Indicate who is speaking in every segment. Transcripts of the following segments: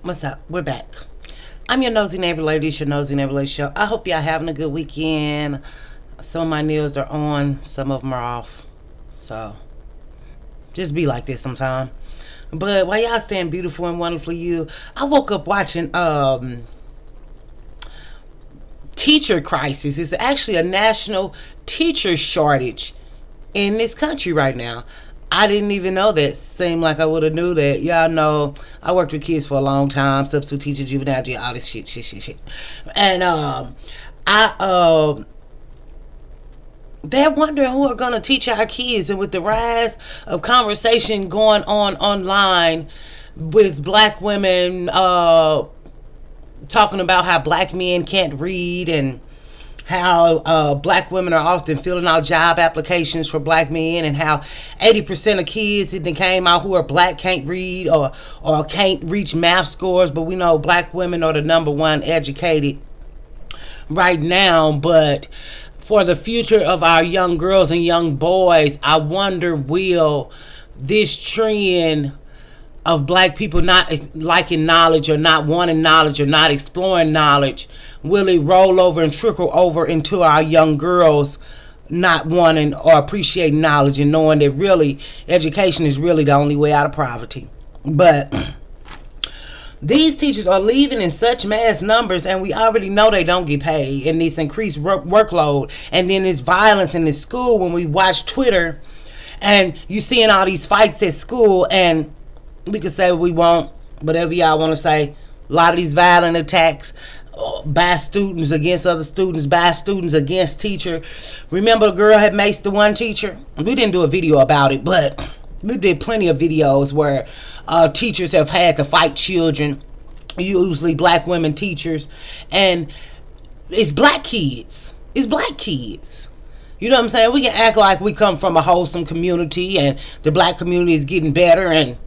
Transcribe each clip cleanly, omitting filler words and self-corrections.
Speaker 1: What's up? We're back. I'm your nosy neighbor lady. It's your nosy neighbor lady show. I hope y'all having a good weekend. Some of my nails are on, some of them are off. So just be like this sometime. But while y'all staying beautiful and wonderful you, I woke up watching teacher crisis. It's actually a national teacher shortage in this country right now. I didn't even know that. Seemed like I would have knew that. Y'all know I worked with kids for a long time, substitute teacher, juvenile jail, all this shit. And they're wondering who are gonna teach our kids. And with the rise of conversation going on online with black women talking about how black men can't read and how black women are often filling out job applications for black men, and how 80% of kids that came out who are black can't read or can't reach math scores. But we know black women are the number one educated right now. But for the future of our young girls and young boys, I wonder, will this trend of black people not liking knowledge or not wanting knowledge or not exploring knowledge, will it roll over and trickle over into our young girls not wanting or appreciating knowledge and knowing that really education is really the only way out of poverty? But these teachers are leaving in such mass numbers, and we already know they don't get paid, and this increased workload, and then this violence in the school. When we watch Twitter and you seeing all these fights at school, and we could say we won't, whatever y'all want to say, a lot of these violent attacks by students against other students, by students against teacher. Remember, a girl had maced the one teacher? We didn't do a video about it, but we did plenty of videos where teachers have had to fight children, usually black women teachers, and it's black kids. It's black kids. You know what I'm saying? We can act like we come from a wholesome community and the black community is getting better and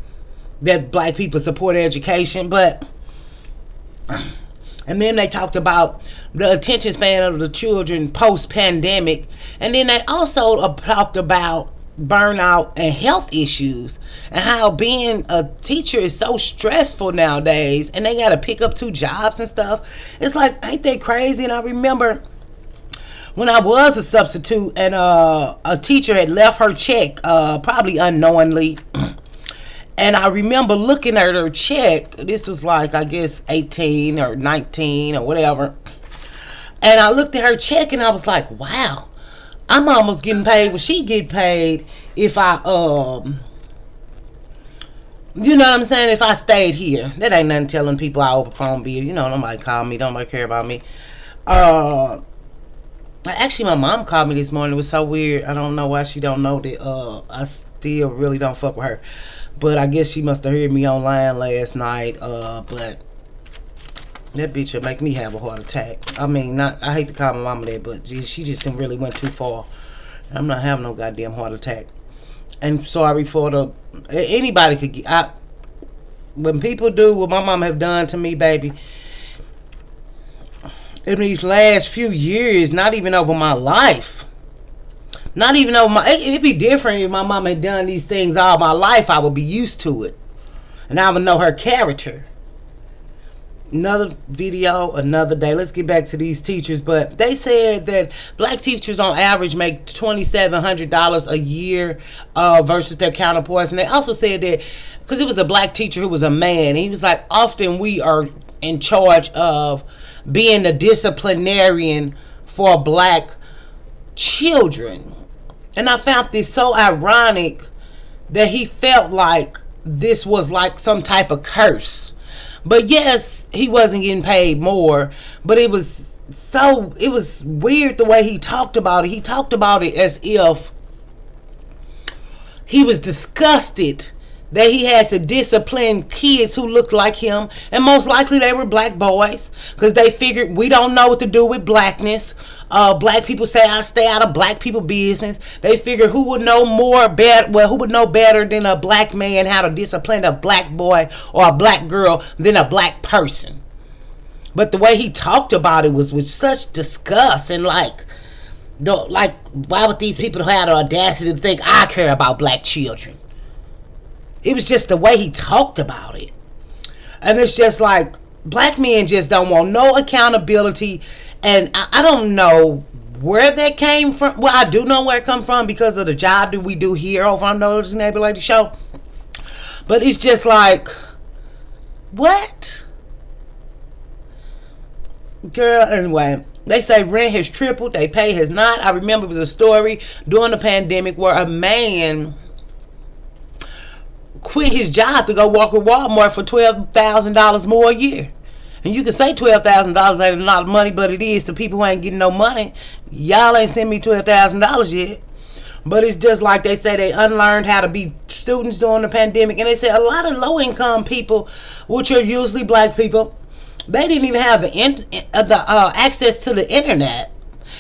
Speaker 1: that black people support education, but and then they talked about the attention span of the children post-pandemic, and then they also talked about burnout and health issues and how being a teacher is so stressful nowadays, and they got to pick up 2 jobs and stuff. It's like, ain't they crazy? And I remember when I was a substitute and a teacher had left her check probably unknowingly. And I remember looking at her check. This was like, I guess, 18 or 19 or whatever. And I looked at her check and I was like, wow, I'm almost getting paid what she get paid if I, you know what I'm saying? If I stayed here. That ain't nothing telling people I open phone bill. You know, nobody call me. Nobody care about me. Actually, my mom called me this morning. It was so weird. I don't know why she don't know that I still really don't fuck with her. But I guess she must have heard me online last night. But that bitch will make me have a heart attack. I mean, I hate to call my mama that, but she just didn't really went too far. I'm not having no goddamn heart attack. And sorry for anybody could get. When people do what my mama have done to me, baby, in these last few years, not even over my life. Not even over it'd be different if my mama had done these things all my life. I would be used to it. And I would know her character. Another video, another day. Let's get back to these teachers. But they said that black teachers on average make $2,700 a year versus their counterparts. And they also said that, because it was a black teacher who was a man, he was like, often we are in charge of being the disciplinarian for black children. And I found this so ironic that he felt like this was like some type of curse. But yes, he wasn't getting paid more, but it was weird the way he talked about it. He talked about it as if he was disgusted that he had to discipline kids who looked like him, and most likely they were black boys, because they figured we don't know what to do with blackness. Black people say I stay out of black people business. They figure who would know who would know better than a black man how to discipline a black boy or a black girl than a black person. But the way he talked about it was with such disgust and like, why would these people have the audacity to think I care about black children? It was just the way he talked about it. And it's just like black men just don't want no accountability. And I don't know where that came from. Well, I do know where it comes from because of the job that we do here over on Notice Neighbor Lady Show. But it's just like, what? Girl, anyway, they say rent has tripled, they pay has not. I remember it was a story during the pandemic where a man quit his job to go work with Walmart for $12,000 more a year. And you can say $12,000 ain't a lot of money, but it is to people who ain't getting no money. Y'all ain't sent me $12,000 yet. But it's just like they say they unlearned how to be students during the pandemic. And they say a lot of low-income people, which are usually black people, they didn't even have the access to the internet.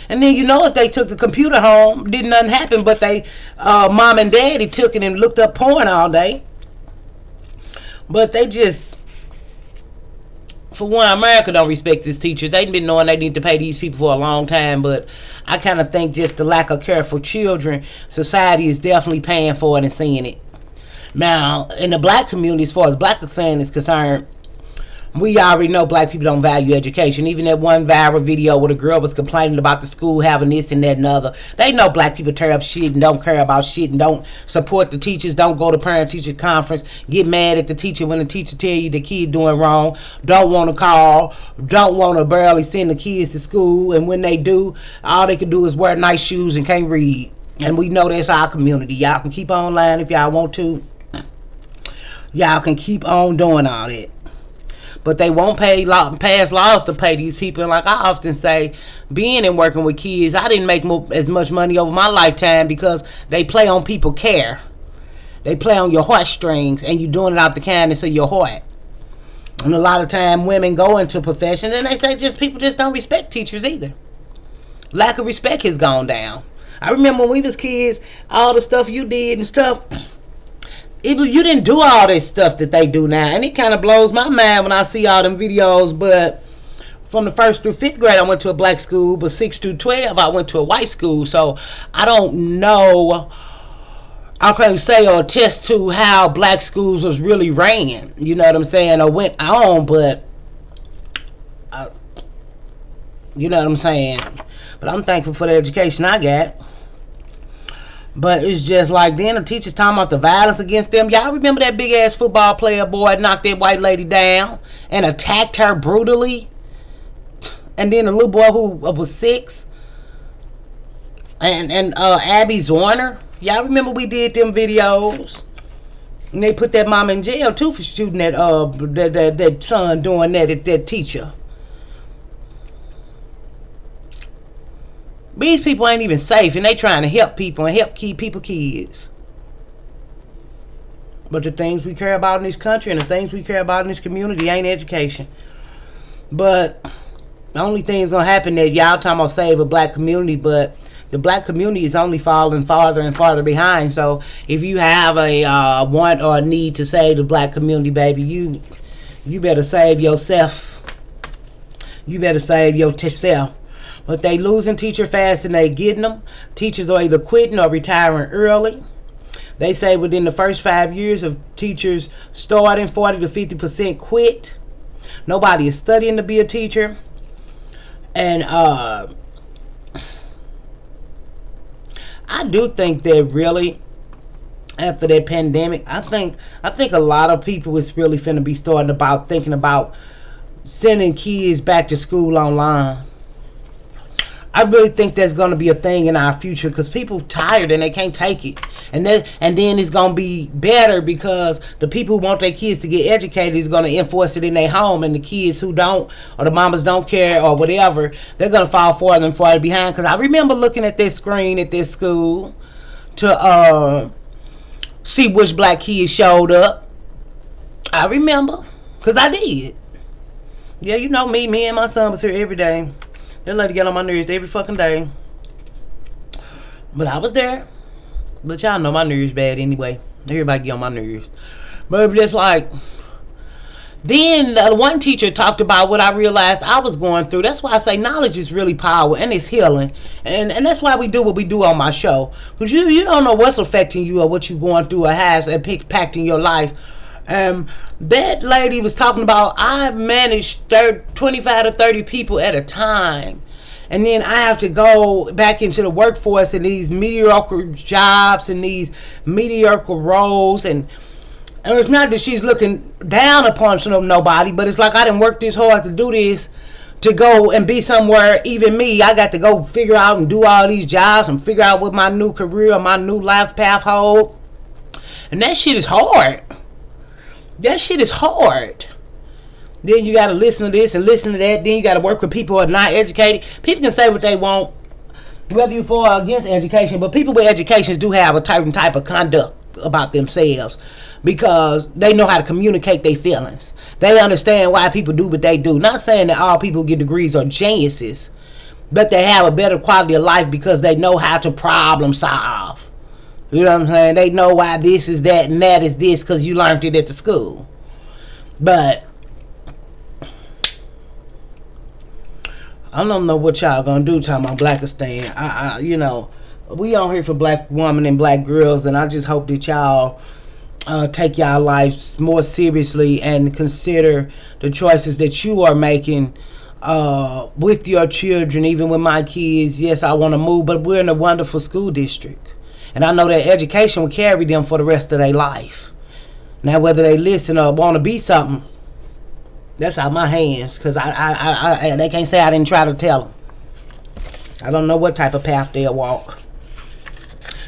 Speaker 1: And then, if they took the computer home, didn't nothing happen, but they mom and daddy took it and looked up porn all day. But they just, for one, America don't respect this teacher. They've been knowing they need to pay these people for a long time, but I kind of think just the lack of care for children, society is definitely paying for it and seeing it. Now, in the black community, as far as black concern is concerned, we already know black people don't value education. Even that one viral video where the girl was complaining about the school having this and that and other. They know black people tear up shit and don't care about shit and don't support the teachers, don't go to parent-teacher conference, get mad at the teacher when the teacher tell you the kid doing wrong, don't want to call, don't want to barely send the kids to school, and when they do, all they can do is wear nice shoes and can't read. And we know that's our community. Y'all can keep on lying if y'all want to. Y'all can keep on doing all that. But they won't pass laws to pay these people. And like I often say, being and working with kids, I didn't make as much money over my lifetime because they play on people's care. They play on your heartstrings, and you're doing it out the kindness of your heart. And a lot of time women go into professions and they say people just don't respect teachers either. Lack of respect has gone down. I remember when we was kids, all the stuff you did and stuff, you didn't do all this stuff that they do now, and it kind of blows my mind when I see all them videos. But from the 1st through 5th grade I went to a black school, but 6th through 12 I went to a white school, so I don't know, I can't say or attest to how black schools was really ran, you know what I'm saying, or went on, but you know what I'm saying. But I'm thankful for the education I got. But it's just like then the teachers talking about the violence against them. Y'all remember that big ass football player boy knocked that white lady down and attacked her brutally? And then the little boy who was 6 and Abby Zorner. Y'all remember we did them videos? And they put that mom in jail too for shooting that son doing that at that teacher. These people ain't even safe, and they trying to help people and help keep people kids. But the things we care about in this country and the things we care about in this community ain't education. But the only thing that's going to happen is y'all talking about save a black community, but the black community is only falling farther and farther behind. So if you have a want or a need to save the black community, baby, you better save yourself. You better save yourself. But they losing teacher fast and they getting them. Teachers are either quitting or retiring early. They say within the first 5 years of teachers starting, 40 to 50% quit. Nobody is studying to be a teacher. And I do think that really, after that pandemic, I think a lot of people is really finna be thinking about sending kids back to school online. I really think that's going to be a thing in our future because people tired and they can't take it. And then it's going to be better because the people who want their kids to get educated is going to enforce it in their home, and the kids who don't, or the mamas don't care or whatever, they're going to fall farther and farther behind. Because I remember looking at this screen at this school to see which black kids showed up. I remember because I did. Yeah, you know me and my son was here every day. That lady get on my nerves every fucking day. But I was there. But y'all know my nerves bad anyway. Everybody get on my nerves. But just like, then one teacher talked about what I realized I was going through. That's why I say knowledge is really power and it's healing. And that's why we do what we do on my show. Because you don't know what's affecting you or what you're going through or has impacting your life That lady was talking about, I manage 25 to 30 people at a time. And then I have to go back into the workforce in these mediocre jobs and these mediocre roles. And it's not that she's looking down upon nobody, but it's like I didn't work this hard to do this, to go and be somewhere. Even me, I got to go figure out and do all these jobs and figure out what my new career or my new life path hold. And that shit is hard. That shit is hard. Then you got to listen to this and listen to that. Then you got to work with people who are not educated. People can say what they want, whether you're for or against education, but people with educations do have a certain type of conduct about themselves because they know how to communicate their feelings. They understand why people do what they do. Not saying that all people who get degrees are geniuses, but they have a better quality of life because they know how to problem solve. You know what I'm saying? They know why this is that and that is this because you learned it at the school. But I don't know what y'all gonna do talking about Blackistan. You know, we on here for black women and black girls, and I just hope that y'all take y'all lives more seriously and consider the choices that you are making with your children. Even with my kids, yes, I want to move, but we're in a wonderful school district, and I know that education will carry them for the rest of their life. Now, whether they listen or want to be something, that's out of my hands, because they can't say I didn't try to tell them. I don't know what type of path they'll walk,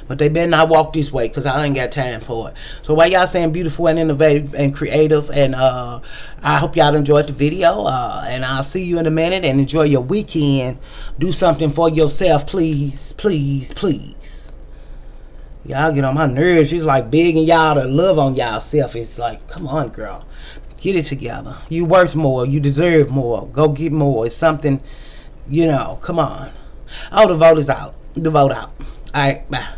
Speaker 1: but they better not walk this way, because I ain't got time for it. So while y'all saying beautiful and innovative and creative, and I hope y'all enjoyed the video, and I'll see you in a minute, and enjoy your weekend. Do something for yourself, please, please, please. Y'all get on my nerves. It's like begging y'all to love on y'all self. It's like, come on, girl. Get it together. You worth more. You deserve more. Go get more. It's something, you know, come on. Oh, the vote is out. The vote out. All right, bye.